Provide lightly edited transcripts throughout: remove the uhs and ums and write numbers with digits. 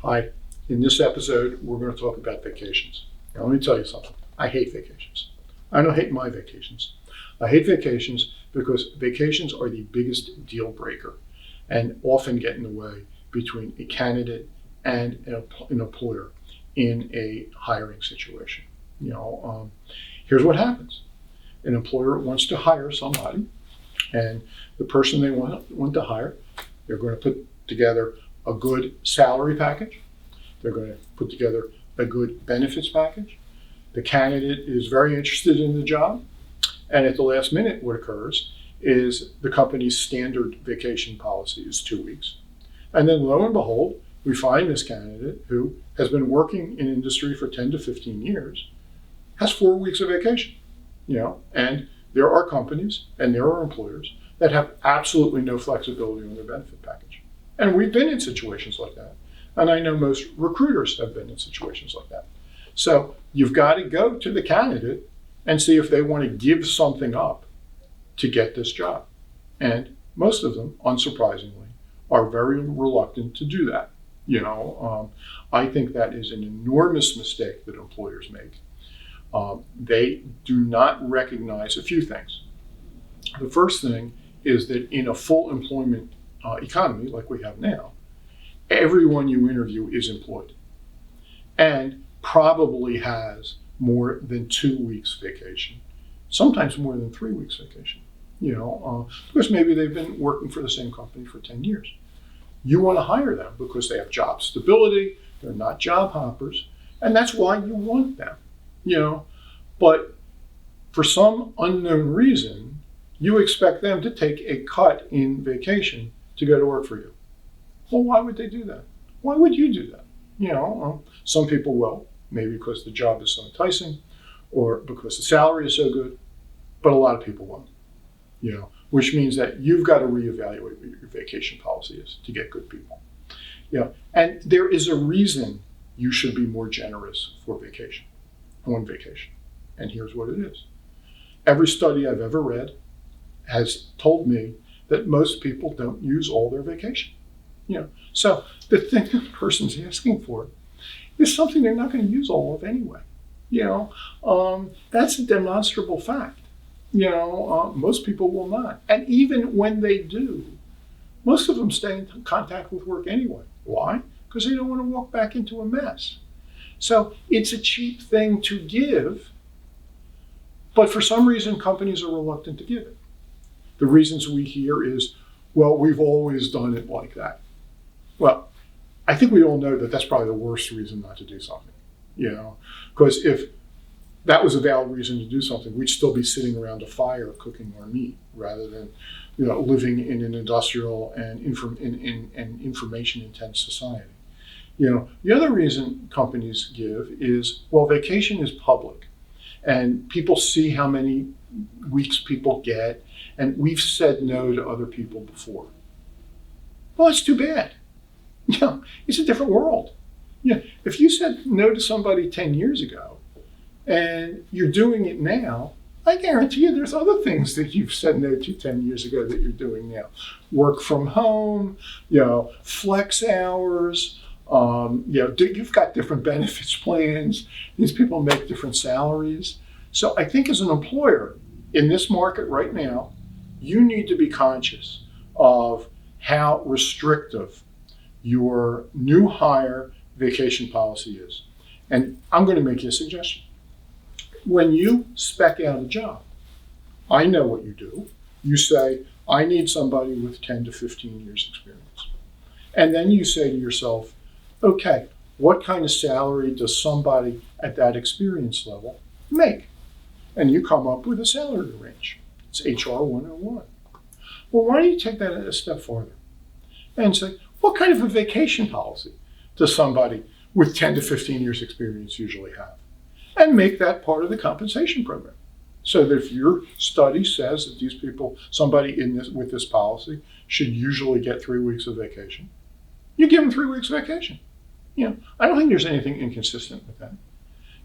Hi, in this episode, we're going to talk about vacations. Now, let me tell you something. I hate vacations. I don't hate my vacations. I hate vacations because vacations are the biggest deal breaker and often get in the way between a candidate and an employer in a hiring situation. Here's what happens. An employer wants to hire somebody, and the person they want to hire, they're going to put together a good salary package. They're going to put together a good benefits package. The candidate is very interested in the job. And at the last minute, what occurs is the company's standard vacation policy is 2 weeks. And then lo and behold, we find this candidate who has been working in industry for 10 to 15 years has 4 weeks of vacation. And there are companies and there are employers that have absolutely no flexibility on their benefit package. And we've been in situations like that. And I know most recruiters have been in situations like that. So you've got to go to the candidate and see if they want to give something up to get this job. And most of them, unsurprisingly, are very reluctant to do that. I think that is an enormous mistake that employers make. They do not recognize a few things. The first thing is that in a full employment economy like we have now, everyone you interview is employed and probably has more than 2 weeks vacation, sometimes more than 3 weeks vacation, because maybe they've been working for the same company for 10 years. You want to hire them because they have job stability, they're not job hoppers, and that's why you want them, But for some unknown reason, you expect them to take a cut in vacation to go to work for you. Well, why would they do that? Why would you do that? Some people will, maybe because the job is so enticing or because the salary is so good, but a lot of people won't, which means that you've got to reevaluate what your vacation policy is to get good people. And there is a reason you should be more generous for vacation, on vacation. And here's what it is. Every study I've ever read has told me that most people don't use all their vacation. So the thing that the person's asking for is something they're not going to use all of anyway. That's a demonstrable fact. Most people will not. And even when they do, most of them stay in contact with work anyway. Why? Because they don't want to walk back into a mess. So it's a cheap thing to give, but for some reason, companies are reluctant to give it. The reasons we hear is, well, we've always done it like that. Well, I think we all know that that's probably the worst reason not to do something, because if that was a valid reason to do something, we'd still be sitting around a fire cooking our meat rather than, living in an industrial and information intense society. The other reason companies give is, well, vacation is public and people see how many weeks people get, and we've said no to other people before. Well, it's too bad. It's a different world. If you said no to somebody 10 years ago and you're doing it now, I guarantee you there's other things that you've said no to 10 years ago that you're doing now. Work from home, flex hours, you've got different benefits plans. These people make different salaries. So I think as an employer in this market right now, you need to be conscious of how restrictive your new hire vacation policy is. And I'm going to make you a suggestion. When you spec out a job, I know what you do. You say, I need somebody with 10 to 15 years experience. And then you say to yourself, okay, what kind of salary does somebody at that experience level make? And you come up with a salary range. It's HR 101. Well, why don't you take that a step farther and say, what kind of a vacation policy does somebody with 10 to 15 years experience usually have? And make that part of the compensation program. So that if your study says that these people, somebody with this policy should usually get 3 weeks of vacation, you give them 3 weeks of vacation. I don't think there's anything inconsistent with that.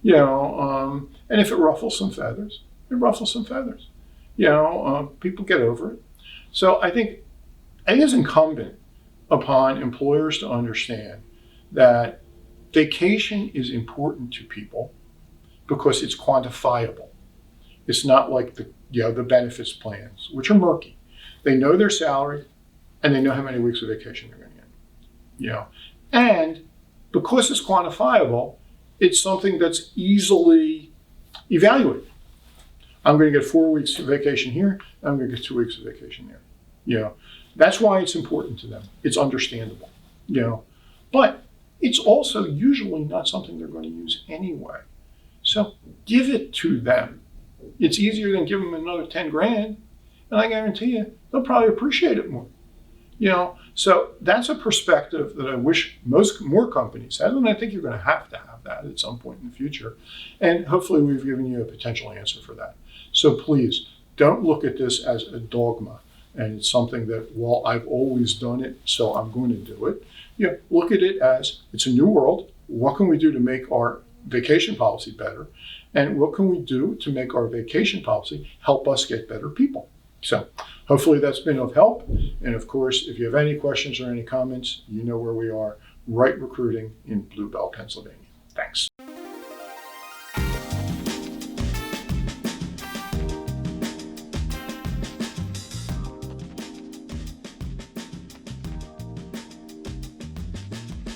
And if it ruffles some feathers, it ruffles some feathers. People get over it. So I think it's incumbent upon employers to understand that vacation is important to people because it's quantifiable. It's not like the benefits plans, which are murky. They know their salary and they know how many weeks of vacation they're going to get. And because it's quantifiable, it's something that's easily evaluated. I'm going to get 4 weeks of vacation here. I'm going to get 2 weeks of vacation there. That's why it's important to them. It's understandable. But it's also usually not something they're going to use anyway. So give it to them. It's easier than giving them another 10 grand. And I guarantee you, they'll probably appreciate it more. So that's a perspective that I wish more companies had, and I think you're going to have that at some point in the future. And hopefully we've given you a potential answer for that. So please don't look at this as a dogma, and it's something that, well, I've always done it, so I'm going to do it. Look at it as it's a new world. What can we do to make our vacation policy better? And what can we do to make our vacation policy help us get better people? So hopefully that's been of help. And of course, if you have any questions or any comments, you know where we are, Right Recruiting in Blue Bell, Pennsylvania.